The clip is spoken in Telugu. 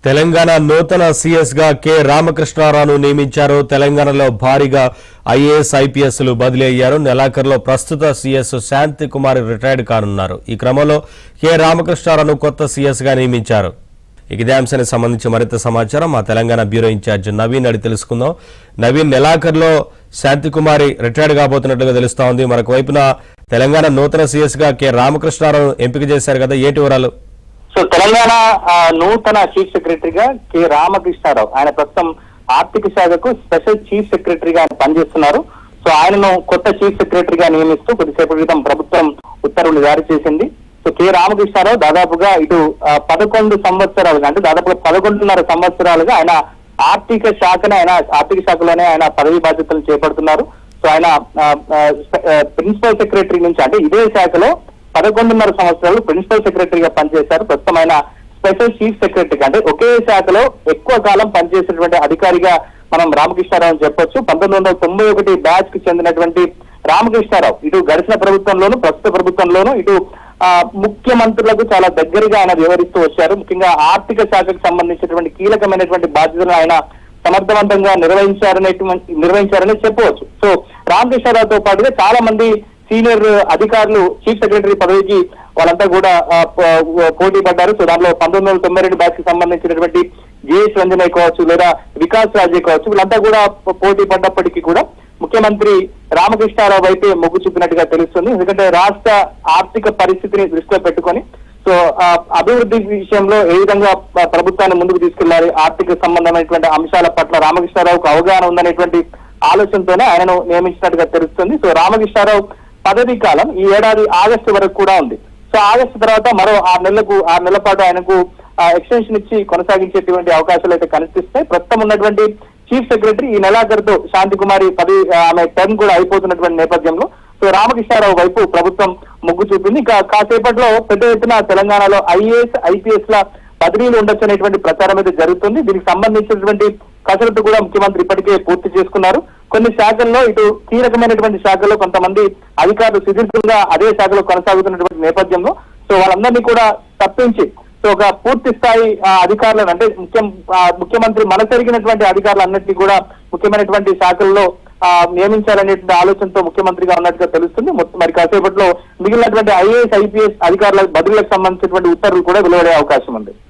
తెలంగాణ నూతన సీఎస్ గా కె రామకృష్ణారావును నియమించారు. తెలంగాణలో భారీగా ఐఏఎస్ ఐపీఎస్లు బదిలీ అయ్యారు. నెలాఖరులో ప్రస్తుత సీఎస్ శాంతి కుమారి రిటైర్డ్ కానున్నారు. ఈ క్రమంలో కె రామకృష్ణారావును కొత్త సీఎస్ గా నియమించారు. ఇదే అంశానికి సంబంధించి మరింత సమాచారం మా తెలంగాణ బ్యూరో ఇన్ఛార్జ్ నవీన్ అడిగి తెలుసుకుందాం. నవీన్, నెలాఖరులో శాంతి కుమారి రిటైర్డ్ కాబోతున్నట్లుగా తెలుస్తా ఉంది. మరొక వైపున తెలంగాణ నూతన సీఎస్ గా కె రామకృష్ణారావు ఎంపిక చేశారు కదా, ఏంటి వివరాలు? సో తెలంగాణ నూతన చీఫ్ సెక్రటరీగా కె రామకృష్ణారావు, ఆయన ప్రస్తుతం ఆర్థిక శాఖకు స్పెషల్ చీఫ్ సెక్రటరీగా ఆయన పనిచేస్తున్నారు. సో ఆయనను కొత్త చీఫ్ సెక్రటరీగా నియమిస్తూ కొద్దిసేపటి క్రితం ప్రభుత్వం ఉత్తర్వులు జారీ చేసింది. సో కె రామకృష్ణారావు దాదాపుగా ఇటు 11 సంవత్సరాలుగా, అంటే దాదాపుగా 11.5 సంవత్సరాలుగా ఆయన ఆర్థిక శాఖలోనే ఆయన పదవి బాధ్యతలు చేపడుతున్నారు. సో ఆయన ప్రిన్సిపల్ సెక్రటరీ నుంచి, అంటే ఇదే శాఖలో 11.5 సంవత్సరాలు ప్రిన్సిపల్ సెక్రటరీగా పనిచేశారు. ప్రస్తుతం ఆయన స్పెషల్ చీఫ్ సెక్రటరీగా, అంటే ఒకే శాఖలో ఎక్కువ కాలం పనిచేసినటువంటి అధికారిగా మనం రామకృష్ణారావు అని చెప్పొచ్చు. 1991 బ్యాచ్ కి చెందినటువంటి రామకృష్ణారావు ఇటు గడిచిన ప్రభుత్వంలోను ప్రస్తుత ప్రభుత్వంలోను ఇటు ముఖ్యమంత్రులకు చాలా దగ్గరగా ఆయన వ్యవహరిస్తూ వచ్చారు. ముఖ్యంగా ఆర్థిక శాఖకు సంబంధించినటువంటి కీలకమైనటువంటి బాధ్యతలను ఆయన సమర్థవంతంగా నిర్వహించారని చెప్పవచ్చు. సో రామకృష్ణారావుతో పాటుగా చాలా మంది సీనియర్ అధికారులు చీఫ్ సెక్రటరీ పదవికి వాళ్ళంతా కూడా పోటీ పడ్డారు. సో దాంట్లో 1992 బ్యాచ్ కి సంబంధించినటువంటి జేఎస్ రంజనయ్య కావచ్చు, లేదా వికాస్ రాజే కావచ్చు, వీళ్ళంతా కూడా పోటీ పడ్డప్పటికీ కూడా ముఖ్యమంత్రి రామకృష్ణారావు వైపే మొగ్గు చూపినట్టుగా తెలుస్తుంది. ఎందుకంటే రాష్ట్ర ఆర్థిక పరిస్థితిని దృష్టిలో పెట్టుకొని సో అభివృద్ధి విషయంలో ఏ విధంగా ప్రభుత్వాన్ని ముందుకు తీసుకెళ్లాలి, ఆర్థిక సంబంధమైనటువంటి అంశాల పట్ల రామకృష్ణారావుకు అవగాహన ఉందనేటువంటి ఆలోచనతోనే ఆయనను నియమించినట్టుగా తెలుస్తుంది. సో రామకృష్ణారావు పదవీ కాలం ఈ ఏడాది ఆగస్టు వరకు కూడా ఉంది. సో ఆగస్టు తర్వాత మరో 6 నెలల పాటు ఆయనకు ఎక్స్టెన్షన్ ఇచ్చి కొనసాగించేటువంటి అవకాశాలు అయితే కనిపిస్తాయి. ప్రస్తుతం ఉన్నటువంటి చీఫ్ సెక్రటరీ ఈ నెలాఖరుతో శాంతి కుమారి ఆమె టర్మ్ కూడా అయిపోతున్నటువంటి నేపథ్యంలో సో రామకృష్ణారావు వైపు ప్రభుత్వం మొగ్గు చూపింది. కాసేపట్లో పెద్ద ఎత్తున తెలంగాణలో ఐఏఎస్ ఐపీఎస్ ల బదిలీలు ఉండొచ్చు అనేటువంటి ప్రచారం అయితే జరుగుతుంది. దీనికి సంబంధించినటువంటి కసరత్తు కూడా ముఖ్యమంత్రి ఇప్పటికే పూర్తి చేసుకున్నారు. కొన్ని శాఖల్లో ఇటు కీలకమైనటువంటి శాఖల్లో కొంతమంది అధికారులు సుదీర్ఘంగా అదే శాఖలో కొనసాగుతున్నటువంటి నేపథ్యంలో సో వాళ్ళందరినీ కూడా తప్పించి సో ఒక పూర్తి స్థాయి అధికారులను, అంటే ముఖ్యమంత్రి మనసెరిగినటువంటి అధికారులన్నింటినీ కూడా ముఖ్యమైనటువంటి శాఖల్లో నియమించాలనేటువంటి ఆలోచనతో ముఖ్యమంత్రిగా ఉన్నట్టుగా తెలుస్తుంది. మరి కాసేపట్లో మిగిలినటువంటి ఐఏఎస్ ఐపీఎస్ అధికారుల బదిలీలకు సంబంధించినటువంటి ఉత్తర్వులు కూడా వెలువడే అవకాశం ఉంది.